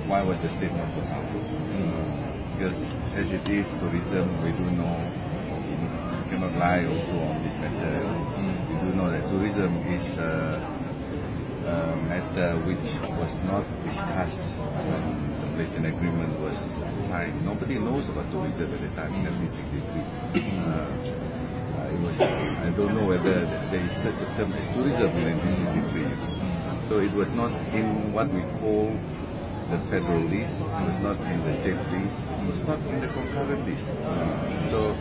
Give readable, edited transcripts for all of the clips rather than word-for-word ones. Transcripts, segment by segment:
why was the state not consulted? Because as it is, tourism, we do know, we cannot lie also on this matter. We do know that tourism is a matter which was not discussed when the Malaysian agreement was signed. Nobody knows about tourism at the time in 1963. I don't know whether there is such a term as tourism in 1963. So it was not in what we call the federal list, it was not in the state list, it was not in the concurrent list. So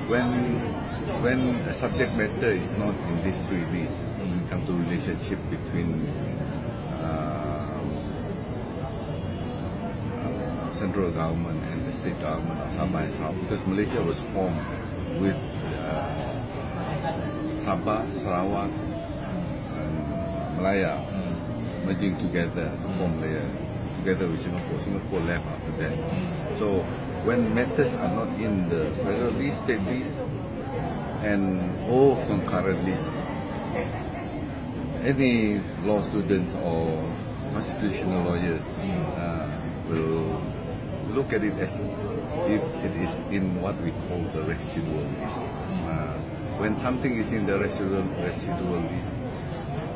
when a subject matter is not in these three lists, when it comes to relationship between central government and the state government of Sabah and Sarawak, because Malaysia was formed with Sabah, Sarawak, and Malaya merging together to form Malaya, together with Singapore. Singapore left after that. So when matters are not in the federal list, state list, and all concurrent list, any law students or constitutional lawyers will look at it as if it is in what we call the residual list. When something is in the residual list,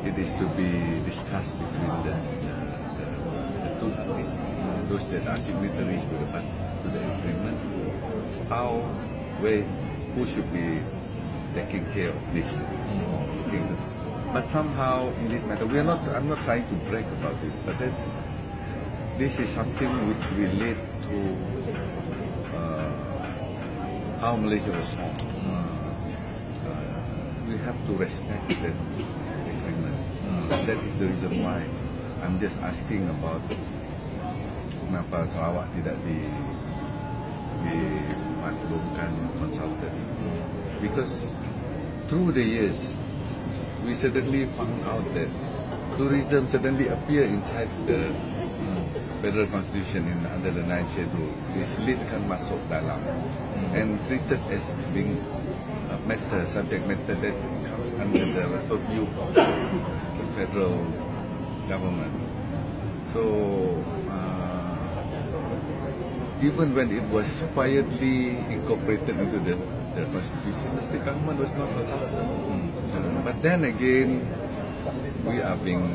it is to be discussed between the two parties, those that are signatories to the agreement. How, where, who should be taking care of this? But somehow in this matter, I'm not trying to brag about it, but then this is something which relate to how Malaysia was formed. We have to respect that agreement. That is the reason why I'm just asking about kenapa Sarawak tidak dimaklumkan consulted. Because through the years, we suddenly found out that tourism suddenly appear inside the Federal Constitution under the 9th schedule. Diselitkan masuk dalam and treated as being a matter, subject matter that comes under the purview of the federal government. So even when it was quietly incorporated into the Constitution, the state government was not consulted. But then again, we are being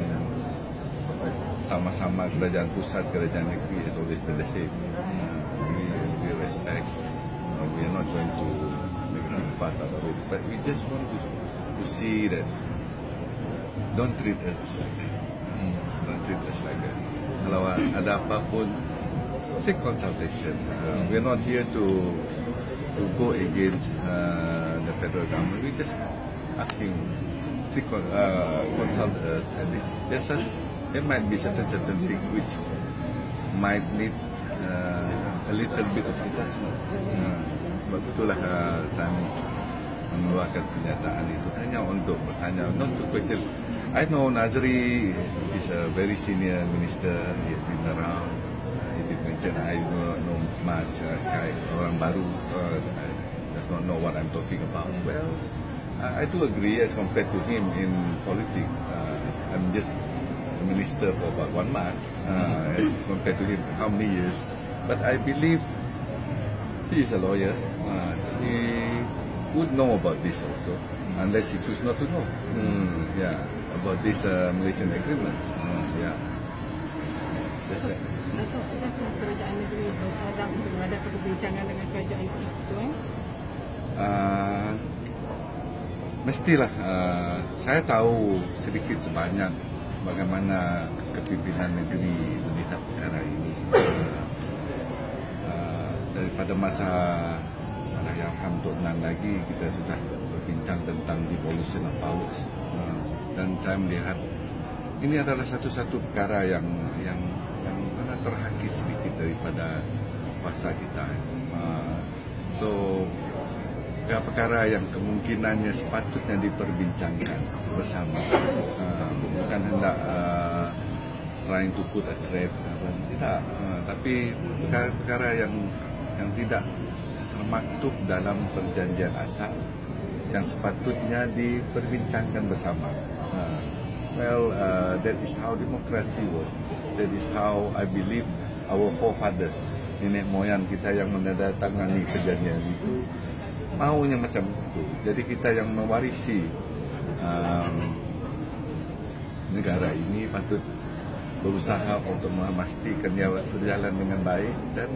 sama-sama kerajaan pusat, kerajaan negeri has always been the same. We respect. We are not going to make a fuss out of it, but we just want to see that don't treat us like that. Don't treat us like that. Kalau ada apapun, seek consultation. We are not here to go against the federal government. We just asking, seek consult us. And there might be certain things which might need a little bit of adjustment. Sebab itulah saya mengeluarkan pernyataan itu hanya untuk bertanya, not to question. I know Nazri is a very senior minister. He has been around. He did mention I don't know much. Sekarang orang baru does not know what I'm talking about. Well, I do agree as compared to him in politics. I'm just a minister for about 1 month as compared to him how many years. But I believe he is a lawyer. He would know about this also, unless he choose not to know. Yeah, about this Malaysian agreement. Yeah, that's that. Datuk, kenapa kerajaan negeri bercadang untuk mengadakan perbincangan dengan kerajaan persekutuan? Mestilah. Saya tahu sedikit sebanyak bagaimana kepimpinan negeri melihat perkara ini. Daripada masa Allahyarham Tok Nan lagi, kita sudah berbincang tentang devolution of powers. Dan saya melihat ini adalah satu-satu perkara yang terhakis sedikit daripada kuasa kita. So, perkara yang kemungkinannya sepatutnya diperbincangkan bersama, bukan hendak trying to put a threat, tidak, tapi perkara yang tidak termaktub dalam perjanjian asal yang sepatutnya diperbincangkan bersama. Well, that is how democracy works. That is how I believe our forefathers, nenek moyang kita yang menandatangani perjanjian itu maunya macam itu. Jadi kita yang mewarisi negara ini patut berusaha untuk memastikan dia berjalan dengan baik dan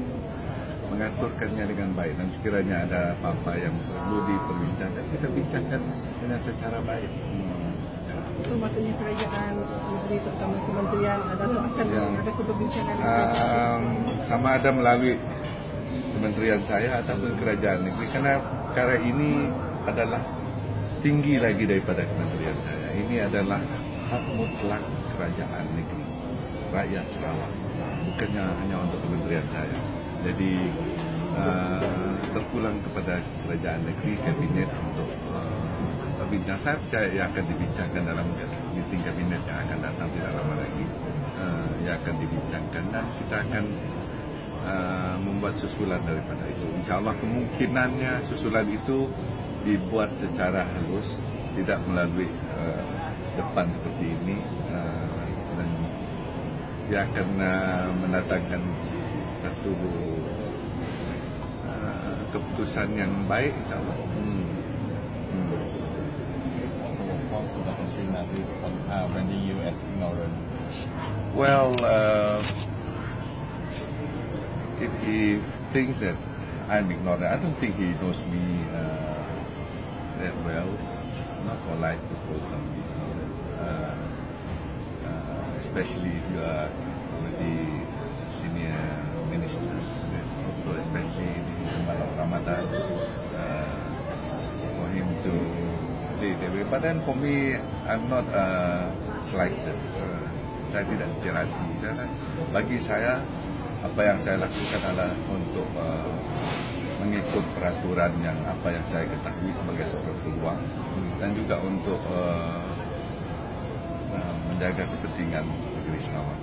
mengaturkannya dengan baik. Dan sekiranya ada apa-apa yang perlu diperbincangkan, kita bincangkan dengan secara baik. So maksudnya kerajaan negeri terutama kementerian ada perbincangan sama ada melalui kementerian saya ataupun kerajaan negeri, karena perkara ini adalah tinggi lagi daripada kementerian saya. Ini adalah hak mutlak kerajaan negeri, rakyat Sarawak, bukannya hanya untuk kementerian saya. Jadi terpulang kepada kerajaan negeri, kabinet untuk berbincang. Saya percaya yang akan dibincangkan dalam meeting kabinet yang akan datang tidak lama lagi, yang akan dibincangkan dan kita akan membuat susulan daripada itu. InsyaAllah kemungkinannya susulan itu dibuat secara halus, tidak melalui depan seperti ini, dan dia akan mendatangkan satu keputusan yang baik, insyaAllah. So response to the Sri Mathis branding you as ignorant? Well, if he thinks that I'm ignorant, I don't think he knows me that well. It's not polite to call somebody ignorant, especially if you are already senior minister. That's also especially in the month of Ramadan, for him to play that way. But then for me, I'm not slighted. Saya tidak kecil hati. Bagi saya, apa yang saya lakukan adalah untuk mengikut peraturan yang apa yang saya ketahui sebagai seorang peguam, dan juga untuk menjaga kepentingan negeri Sarawak.